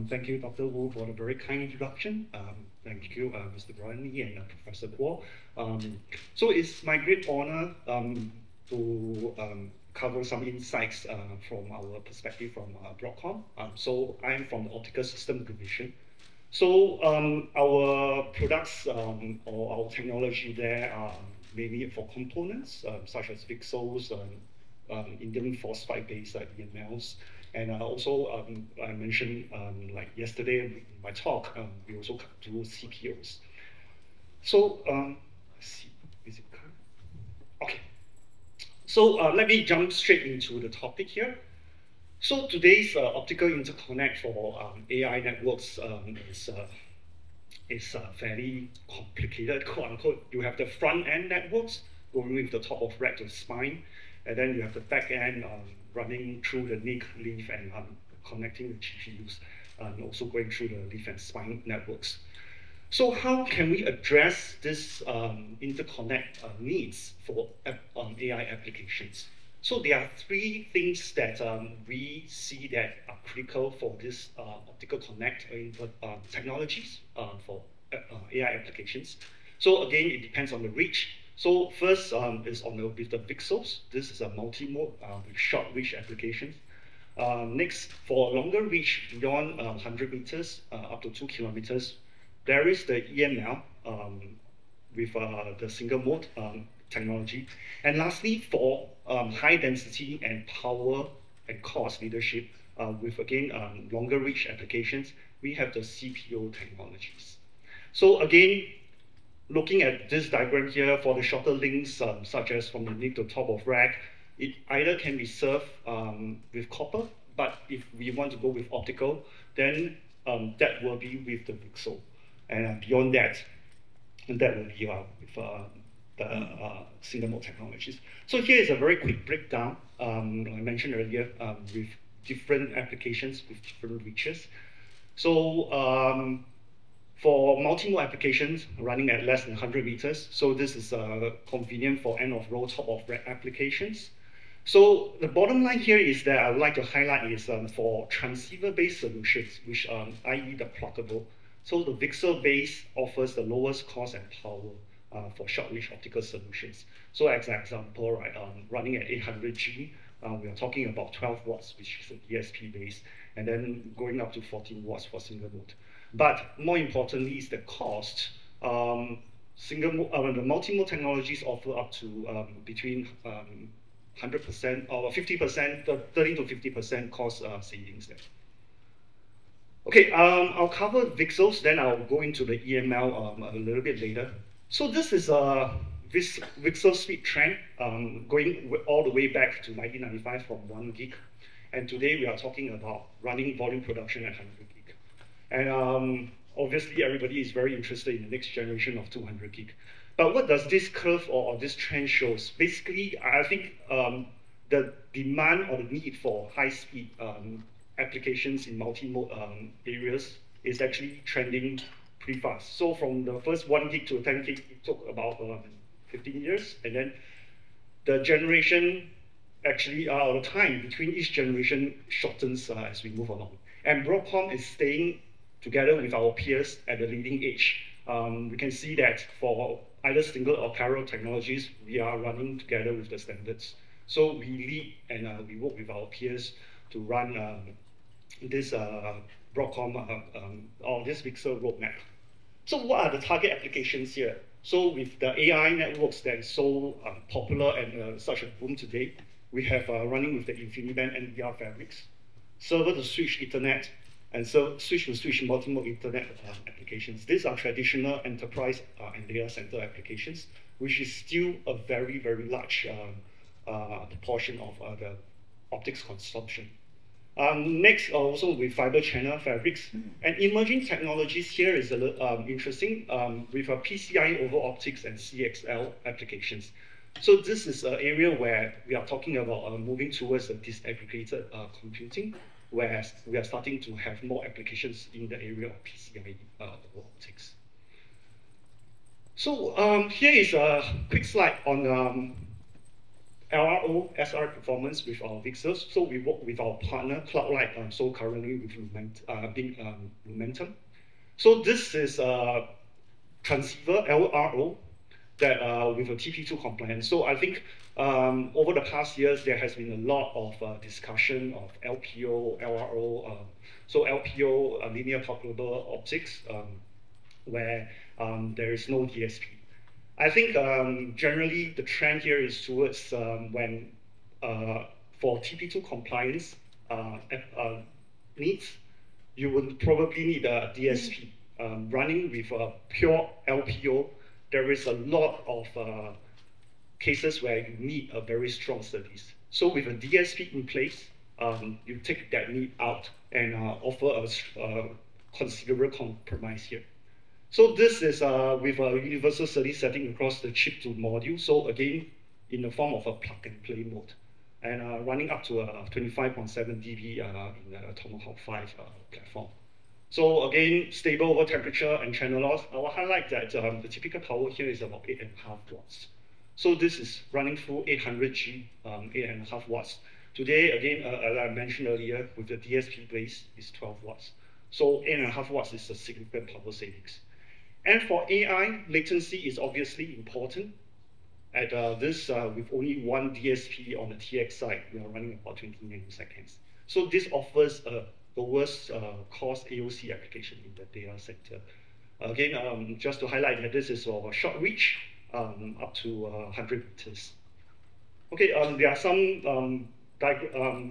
Thank you, Dr. Wu, for the very kind introduction. Thank you, Mr. Brian Lee and Professor Guo. So it's my great honor to cover some insights from our perspective from Broadcom. So I'm from the Optical System Division. So our products or our technology there are mainly for components such as VCSELs, indium phosphide-based EMLs. And also, I mentioned like yesterday in my talk, we also do CPOs. So, let's see, is it correct? Okay. So let me jump straight into the topic here. So today's optical interconnect for AI networks is fairly complicated, quote unquote. You have the front end networks going with the top of rack to spine, and then you have the back end running through the NIC, leaf, and connecting the GPUs, and also going through the leaf and spine networks. So how can we address this interconnect needs for AI applications? So there are three things that we see that are critical for this optical connect technologies for AI applications. So again, it depends on the reach. So first is with the VCSELs. This is a multi-mode with short reach applications. Next, for longer reach beyond 100 meters up to 2 kilometers, there is the EML with the single mode technology. And lastly, for high density and power and cost leadership with again longer reach applications, we have the CPO technologies. So again, looking at this diagram here for the shorter links, such as from the NIC to top of rack, it either can be served with copper, but if we want to go with optical, then that will be with the VCSEL. And beyond that, that will be with the single mode technologies. So here is a very quick breakdown, I mentioned earlier, with different applications with different reaches. So for multi-mode applications running at less than 100 meters, so this is convenient for end-of-row, top-of-rack applications. So the bottom line here is that I would like to highlight is for transceiver-based solutions, which i.e. the pluggable. So the VCSEL base offers the lowest cost and power for short-reach optical solutions. So as an example, right, running at 800G, we are talking about 12 watts, which is a DSP base, and then going up to 14 watts for single mode. But more importantly is the cost. The multi-mode technologies offer up to between 100% or 50%, 30 to 50% cost savings there. Okay, I'll cover VCSELs, then I'll go into the EML a little bit later. So this is this VCSEL speed trend going all the way back to 1995 from 1 gig. And today we are talking about running volume production at 100 gig. And obviously everybody is very interested in the next generation of 200 gig. But what does this curve or this trend shows? Basically, I think the demand or the need for high speed applications in multi-mode areas is actually trending pretty fast. So from the first 1 gig to 10 gig, it took about 15 years. And then the generation actually, the time between each generation shortens as we move along. And Broadcom is staying together with our peers at the leading edge. We can see that for either single or parallel technologies, we are running together with the standards. So we lead and we work with our peers to run this Broadcom or this VCSEL roadmap. So what are the target applications here? So with the AI networks that is so popular and such a boom today, we have running with the InfiniBand NVR fabrics, server to switch Ethernet, and so switch to switch multi-mode Ethernet applications. These are traditional enterprise and data center applications, which is still a very, very large proportion of the optics consumption. Next, also with fiber channel fabrics. And emerging technologies here is a little interesting with PCIe over optics and CXL applications. So this is an area where we are talking about moving towards a disaggregated computing, whereas we are starting to have more applications in the area of PCIe over optics. So here is a quick slide on LRO, SR performance with our VCSELs. So we work with our partner, CloudLight, so currently with Momentum. So this is a transceiver, LRO, that with a TP2 compliance. So I think over the past years, there has been a lot of discussion of LPO, LRO. So LPO, linear pluggable optics, where there is no DSP. I think generally the trend here is towards when for TP2 compliance needs, you would probably need a DSP. Running with a pure LPO, there is a lot of cases where you need a very strong SerDes. So with a DSP in place, you take that need out and offer a considerable compromise here. So this is with a universal SerDes setting across the chip to module. So again, in the form of a plug and play mode, and running up to a 25.7 dB in the Tomahawk 5 platform. So again, stable over temperature and channel loss. I will highlight that the typical power here is about 8.5 watts. So this is running through 800G, 8.5 watts. Today, again, as I mentioned earlier, with the DSP base, is 12 watts. So 8.5 watts is a significant power savings. And for AI, latency is obviously important. At this, with only one DSP on the TX side, we are running about 20 nanoseconds. So this offers a lowest cost AOC application in the data center. Again, just to highlight that this is for short reach, up to 100 meters. Okay, there are some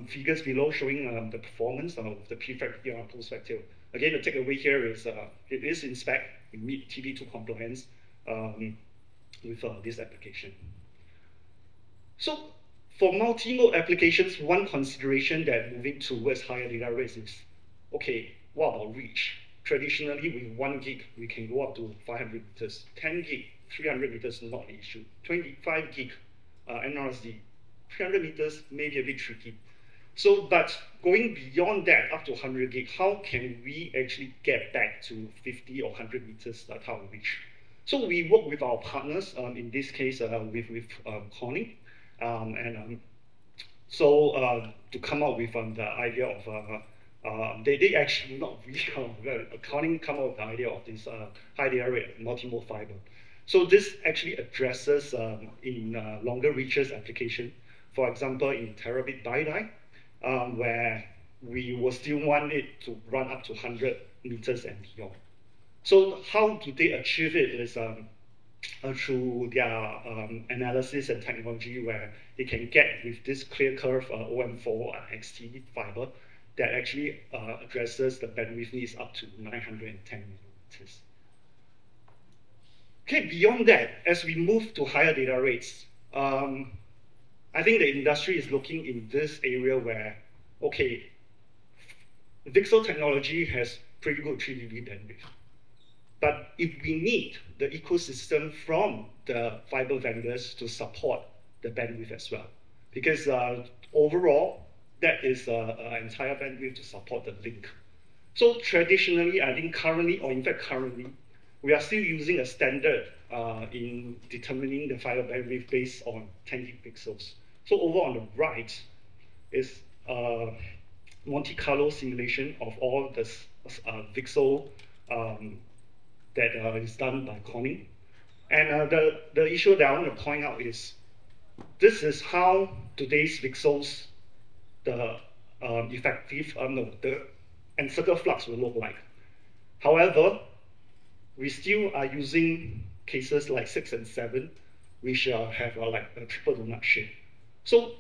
figures below showing the performance of the prefactor and post-factor. Again, the takeaway here is it is in spec, we meet TP2 compliance with this application. So for multi-mode applications, one consideration that moving towards higher data rates is, okay, what about reach? Traditionally, with 1 gig, we can go up to 500 meters. 10 gig, 300 meters, not an issue. 25 gig NRSD, 300 meters may be a bit tricky. So, but going beyond that, up to 100 gig, how can we actually get back to 50 or 100 meters type of reach? So we work with our partners, in this case with Corning, to come up with the idea of, they actually not really, Corning come up with the idea of this high data rate multi-mode fiber. So this actually addresses in longer reaches application, for example, in terabit die, where we will still want it to run up to 100 meters and beyond. So how do they achieve it is through their analysis and technology, where they can get with this clear curve OM4 XT fiber that actually addresses the bandwidth needs up to 910 millimeters. Okay, beyond that, as we move to higher data rates, I think the industry is looking in this area where, okay, VCSEL technology has pretty good 3 dB bandwidth. But if we need the ecosystem from the fiber vendors to support the bandwidth as well, because overall, that is an entire bandwidth to support the link. So traditionally, I think currently, or in fact currently, we are still using a standard in determining the fiber bandwidth based on 10 gig pixels. So over on the right is Monte Carlo simulation of all the VCSEL that is done by Corning. And the issue that I want to point out is, this is how today's VCSELs, the effective, the encircle flux will look like. However, we still are using cases like 6 and 7, which have like a triple donut shape. So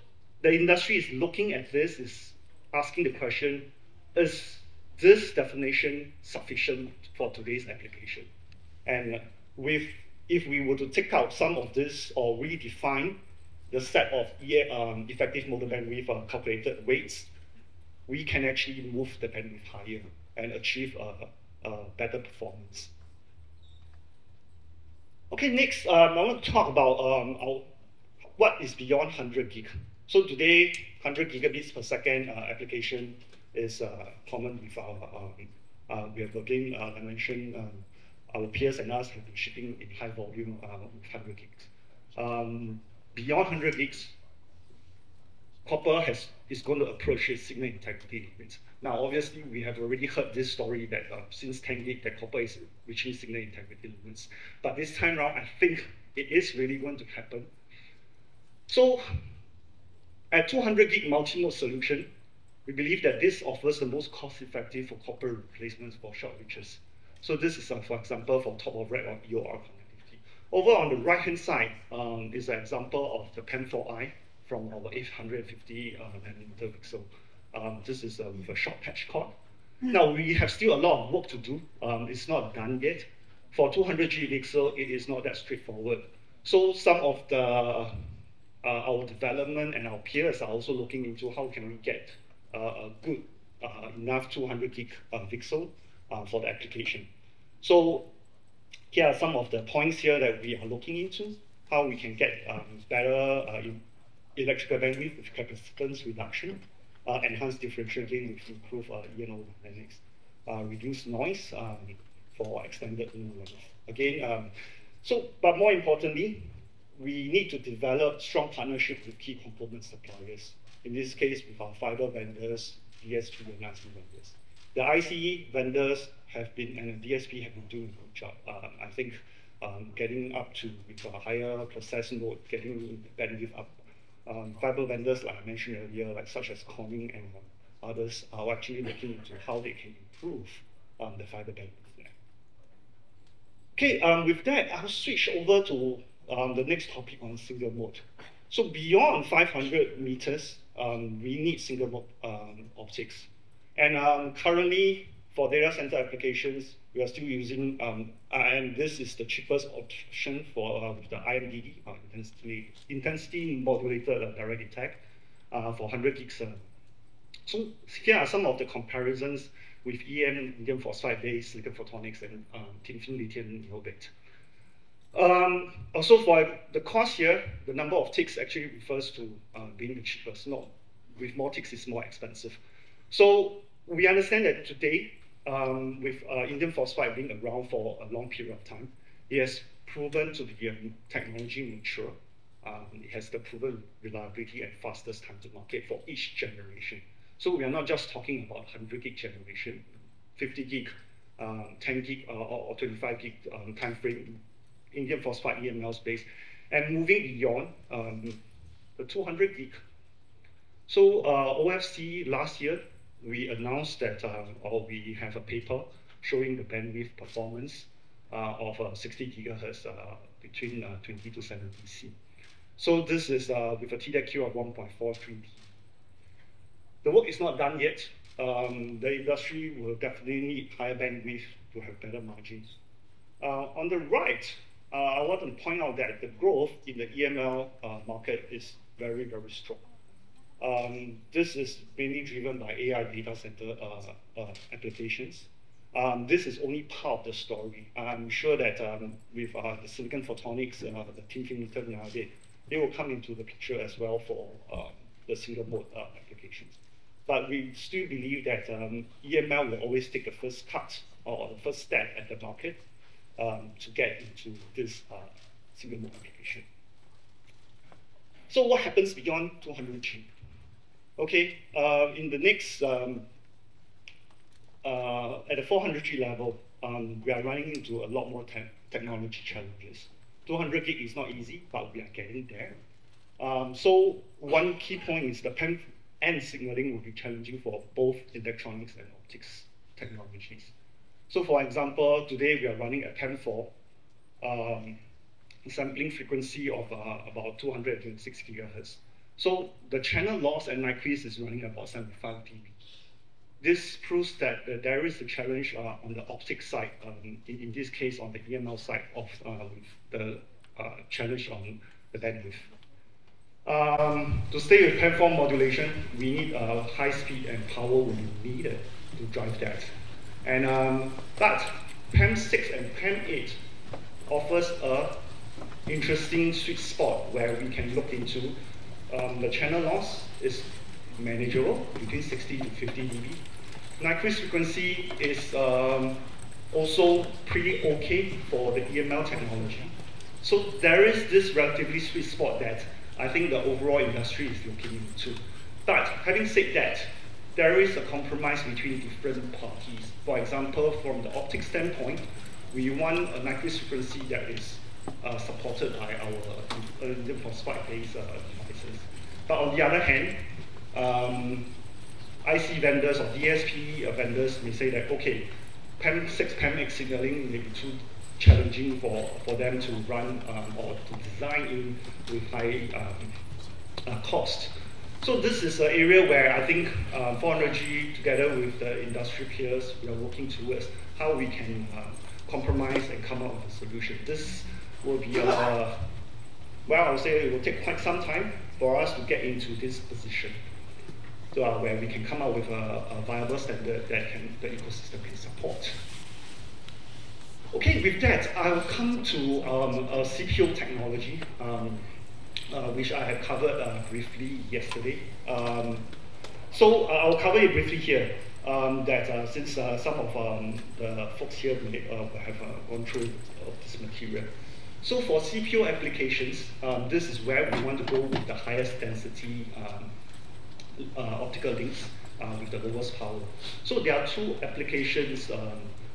the industry is looking at this, is asking the question, is this definition sufficient for today's application? And if we were to take out some of this or redefine the set of effective modal bandwidth calculated weights, we can actually move the bandwidth higher and achieve a better performance. Okay, next, I want to talk about what is beyond 100 gig. So today, 100 gigabits per second application is common with our, we have again, I mentioned, our peers and us have been shipping in high volume with 100 gigs. Beyond 100 gigs, copper is going to approach its signal integrity limits. Now, obviously, we have already heard this story that since 10 gig, that copper is reaching signal integrity limits. But this time around, I think it is really going to happen. So, at 200 gig multi-mode solution, we believe that this offers the most cost-effective for copper replacements for short reaches. So this is, for example, for top-of-rack or EOR connectivity. Over on the right-hand side is an example of the PAM4i from our 850 nanometer VCSEL. This is with a short patch cord. Now, we have still a lot of work to do. It's not done yet. For 200G VCSEL, it is not that straightforward. So some of the our development and our peers are also looking into how can we get a good enough 200 gig VCSEL for the application. So here are some of the points here that we are looking into, how we can get better electrical bandwidth with capacitance reduction, enhance differential gain with improved ENO dynamics, reduce noise for extended length. Again, but more importantly, we need to develop strong partnership with key component suppliers. In this case, with our fiber vendors, DSP and IC vendors. The ICE vendors have been, and the DSP have been doing a good job. I think getting up to with a higher process node, getting the bandwidth up. Fiber vendors, like I mentioned earlier, like such as Corning and others, are actually looking into how they can improve the fiber bandwidth there. Okay, with that, I'll switch over to the next topic on single mode. So beyond 500 meters, we need single mode optics. And currently, for data center applications, we are still using, and this is the cheapest option for the IMDD, intensity modulated direct detect for 100 gigs. So here are some of the comparisons with EM, indium phosphide-based silicon photonics, and thin film lithium niobate. Also for the cost here, the number of ticks actually refers to being the cheapest. Not with more ticks is more expensive. So we understand that today, with indium phosphide being around for a long period of time, it has proven to be technology mature. It has the proven reliability and fastest time to market for each generation. So we are not just talking about 100 gig generation, 50 gig, 10 gig, or 25 gig time frame, indium phosphide EML space, and moving beyond the 200 gig. So OFC last year, we announced that, or we have a paper showing the bandwidth performance of 60 gigahertz between 20 to 70 C. So this is with a TDQ of 1.43 D. The work is not done yet. The industry will definitely need higher bandwidth to have better margins. On the right, I want to point out that the growth in the EML market is very, very strong. This is mainly driven by AI data center applications. This is only part of the story. I'm sure that with the silicon photonics, the thin film lithium niobate, they will come into the picture as well for the single mode applications. But we still believe that EML will always take the first cut or the first step at the market to get into this single mode application. So what happens beyond 200G? Okay, in the next, at the 400G level, we are running into a lot more technology challenges. 200 gig is not easy, but we are getting there. So one key point is the PAM and signaling will be challenging for both electronics and optics technologies. So for example, today we are running a PAM4 sampling frequency of about 226 gigahertz. So the channel loss at Nyquist is running about 75 dB. This proves that there is a challenge on the optics side, in this case on the EML side of with the challenge on the bandwidth. To stay with PAM4 modulation, we need high speed and power will be needed to drive that. And but PAM6 and PAM8 offers a interesting sweet spot where we can look into the channel loss is manageable between 60 to 50 dB. Nyquist frequency is also pretty okay for the EML technology. So there is this relatively sweet spot that I think the overall industry is looking into. But having said that, there is a compromise between different parties. For example, from the optics standpoint, we want a Nyquist frequency that is supported by our indium phosphide-based devices. But on the other hand, IC vendors or DSP vendors may say that, okay, PAM6, PAM8 signaling may be too challenging for them to run or to design in with high cost. So this is an area where I think 400G, together with the industry peers, we are working towards how we can compromise and come up with a solution. This will be, well, I would say it will take quite some time for us to get into this position, where we can come up with a viable standard that the ecosystem can support. Okay, with that, I'll come to CPO technology, which I have covered briefly yesterday. So I'll cover it briefly here, that since some of the folks here may have gone through this material. So for CPO applications, this is where we want to go with the highest density optical links with the lowest power. So there are two applications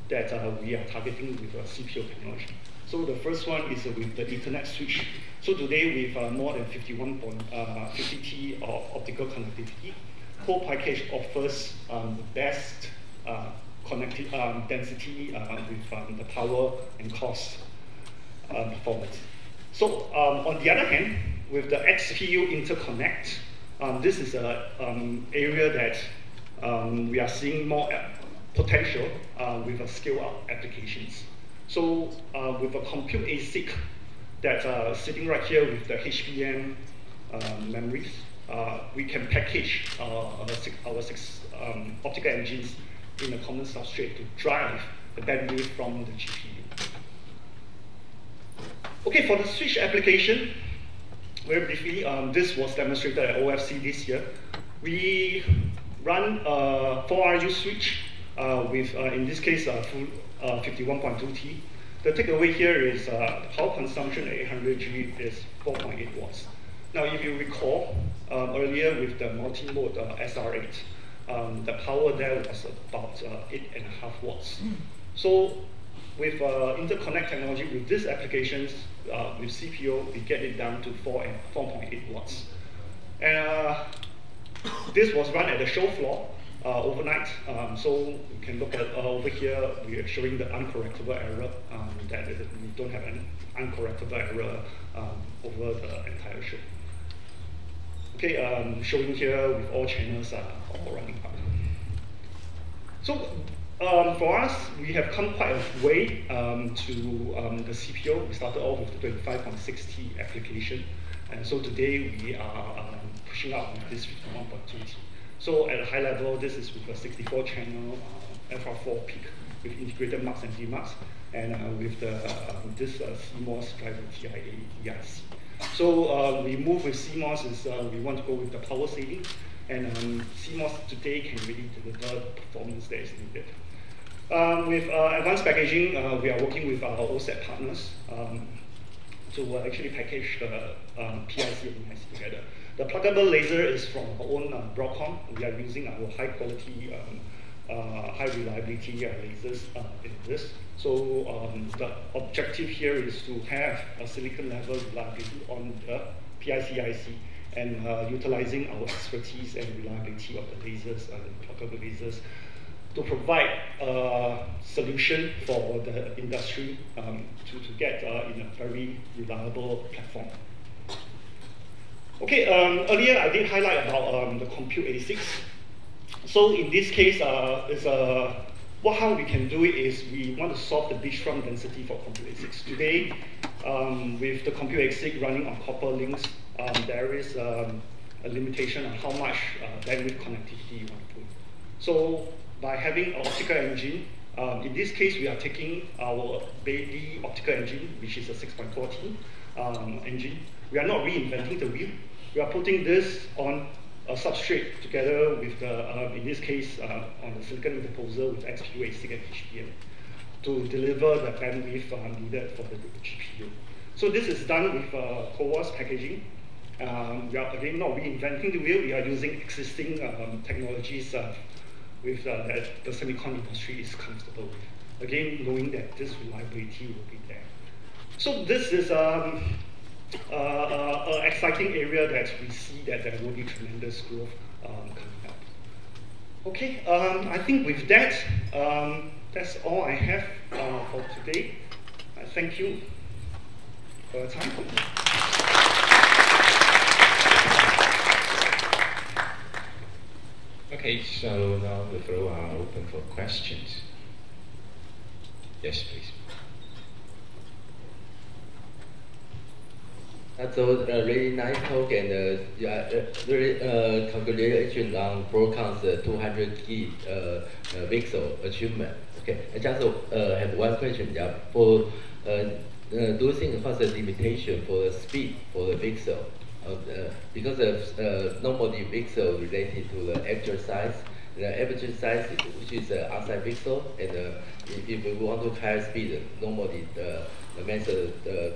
that we are targeting with CPO technology. So the first one is with the Ethernet switch. So today with more than 50 T of optical connectivity, whole package offers the best density with the power and cost performance. So on the other hand, with the XPU interconnect, this is an area that we are seeing more potential with scale-up applications. So with a compute ASIC that's sitting right here with the HBM memories, we can package our six optical engines in a common substrate to drive the bandwidth from the GPU. Okay, for the switch application, very briefly, this was demonstrated at OFC this year. We run a 4RU switch with, in this case, full 51.2 T. The takeaway here is power consumption at 800G is 4.8 watts. Now, if you recall, earlier with the multi-mode SR8, the power there was about 8.5 watts. So with interconnect technology, with these applications, with CPO, we get it down to 4.8 watts. And this was run at the show floor overnight. So you can look at over here, we are showing the uncorrectable error, that we don't have an uncorrectable error over the entire show. Okay, showing here with all channels all running up. So for us, we have come quite a way to the CPO. We started off with the 25.6 T application. And so today we are pushing out with this 51.2 T. So at a high level, this is with a 64 channel FR4 peak with integrated mux and demux, and with this CMOS driver TIA EIC. So we move with CMOS is we want to go with the power saving, and CMOS today can really deliver the performance that is needed. With advanced packaging, we are working with our OSAT partners to actually package the PIC and EIC together. The pluggable laser is from our own Broadcom. We are using our high quality, high reliability lasers in this. So the objective here is to have a silicon level reliability on the PIC IC and utilizing our expertise and reliability of the lasers, pluggable lasers, to provide a solution for the industry to get in a very reliable platform. Okay, earlier I did highlight about the compute ASICs. So in this case, how we can do it is we want to solve the beachfront density for compute ASICs. Today, with the compute ASIC running on copper links, there is a limitation on how much bandwidth connectivity you want to put. So by having an optical engine, in this case, we are taking our baby optical engine, which is a 6.4 T engine. We are not reinventing the wheel. We are putting this on a substrate together with the, in this case, on the silicon interposer with XPU, ASIC, and HBM to deliver the bandwidth needed for the GPU. So this is done with CoWoS packaging. We are again not reinventing the wheel. We are using existing technologies with that the semicon industry is comfortable with. Again, knowing that this reliability will be there. So this is an exciting area that we see that there will be tremendous growth coming up. Okay, I think with that, that's all I have for today. Thank you for your time. Okay, so now the floor are open for questions. Yes, please. So really nice talk, and yeah, really congratulations on Broadcom's 200G VCSEL achievement. Okay, I just have one question. Yeah, for do you think what's the limitation for the speed for the VCSEL? Because normally VCSEL related to the aperture size. The aperture size, which is outside VCSEL, and if we want to higher speed, normally the method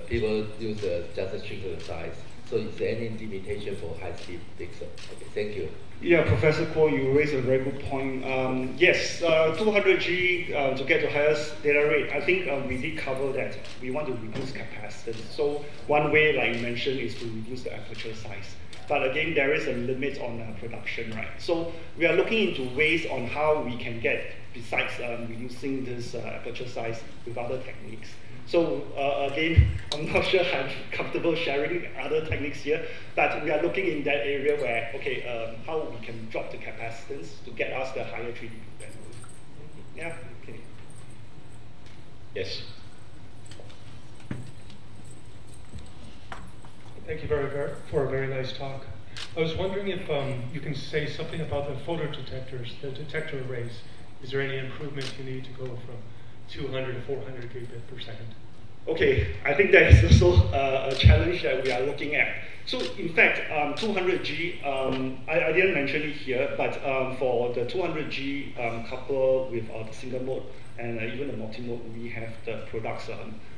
people use just shrink the size. So is there any limitation for high-speed VCSEL? Okay, thank you. Yeah, Professor Kuo, you raised a very good point. Yes, 200G to get to highest data rate, I think we did cover that. We want to reduce capacitance. So one way, like you mentioned, is to reduce the aperture size. But again, there is a limit on production, right? So we are looking into ways on how we can get, besides reducing this aperture size, with other techniques. So again, I'm not sure I'm comfortable sharing other techniques here, but we are looking in that area where, okay, how we can drop the capacitance to get us the higher 3D bandwidth. Yeah, okay. Yes. Thank you for a very nice talk. I was wondering if you can say something about the photodetectors, the detector arrays. Is there any improvement you need to go from 200 to 400 gigabit per second? Okay, I think that is also a challenge that we are looking at. So in fact, 200G, I didn't mention it here, but for the 200G coupled with the single mode and even the multi-mode, we have the products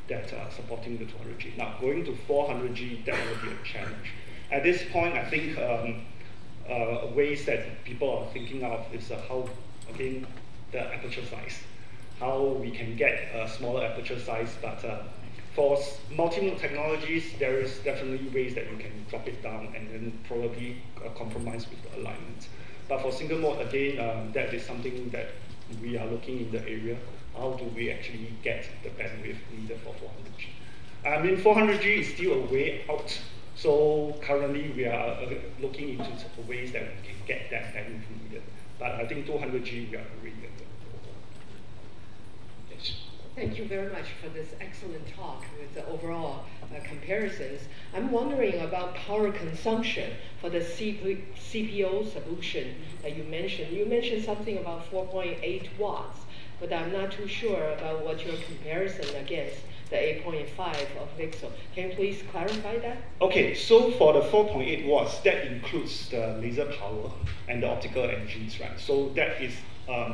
that are supporting the 200G. Now, going to 400G, that will be a challenge. At this point, I think ways that people are thinking of is how, again, the aperture size. How we can get a smaller aperture size, but for multi-mode technologies, there is definitely ways that you can drop it down and then probably compromise with the alignment. But for single mode, again, that is something that we are looking in the area. How do we actually get the bandwidth needed for 400G? I mean, 400G is still a way out. So currently, we are looking into ways that we can get that bandwidth needed. But I think 200G, we are already there. Thank you very much for this excellent talk with the overall comparisons. I'm wondering about power consumption for the CPO solution that you mentioned. You mentioned something about 4.8 watts, but I'm not too sure about what your comparison against the 8.5 of VCSEL. Can you please clarify that? Okay, so for the 4.8 watts, that includes the laser power and the optical engines, right? So that is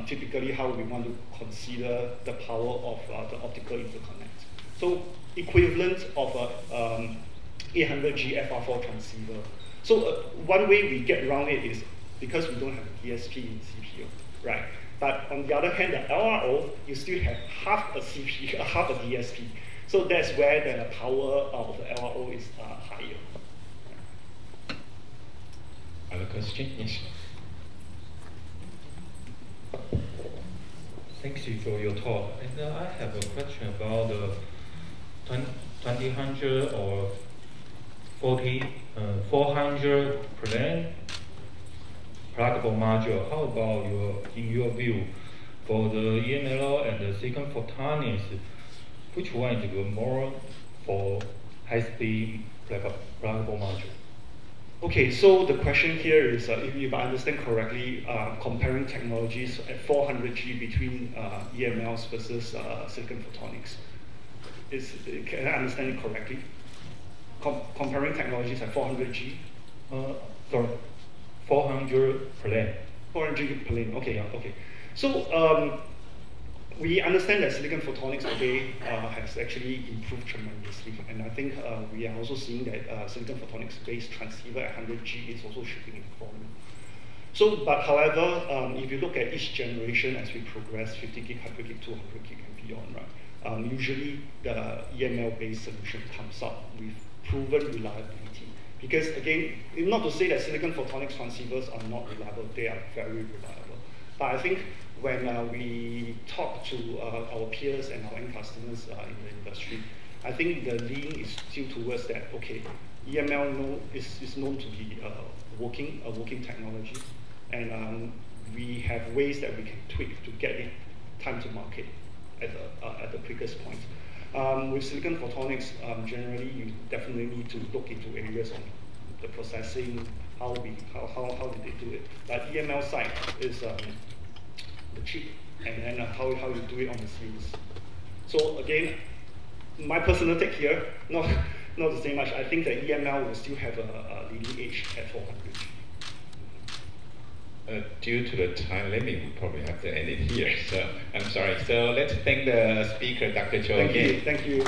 typically how we want to consider the power of the optical interconnect. So equivalent of a 800G FR4 transceiver. So one way we get around it is because we don't have a DSP in CPU, right? But on the other hand, the LRO, you still have half a CPU, half a DSP. So that's where the power of the LRO is higher. Other question? Yes. Thank you for your talk. And I have a question about the 2000 or 400 plane pluggable module. How about in your view, for the EML and the silicon photonics, which one is more for high-speed pluggable module? Okay, so the question here is, if I understand correctly, comparing technologies at 400G between EMLs versus silicon photonics. Can I understand it correctly? Comparing technologies at 400G? Sorry, 400 plane. 400G plane, okay, okay. So we understand that silicon photonics today has actually improved tremendously, and I think we are also seeing that silicon photonics-based transceiver at 100G is also shipping in volume. So, but however, if you look at each generation as we progress, 50 gig, 100 gig, 200 gig, and beyond, right? Usually the EML-based solution comes up with proven reliability. Because again, not to say that silicon photonics transceivers are not reliable, they are very reliable. But I think when we talk to our peers and our end customers in the industry, I think the lean is still towards that, okay, EML is known to be a working technology, and we have ways that we can tweak to get it time to market at the quickest point. With silicon photonics, generally you definitely need to look into areas on the processing, how did they do it. But EML side is the chip, and then how you do it on the series. So again, my personal take here, not to say much, I think that EML will still have a leading edge at 400. Due to the time limit, we probably have to end it here. So I'm sorry. So let's thank the speaker, Dr. Cho, again. Thank you.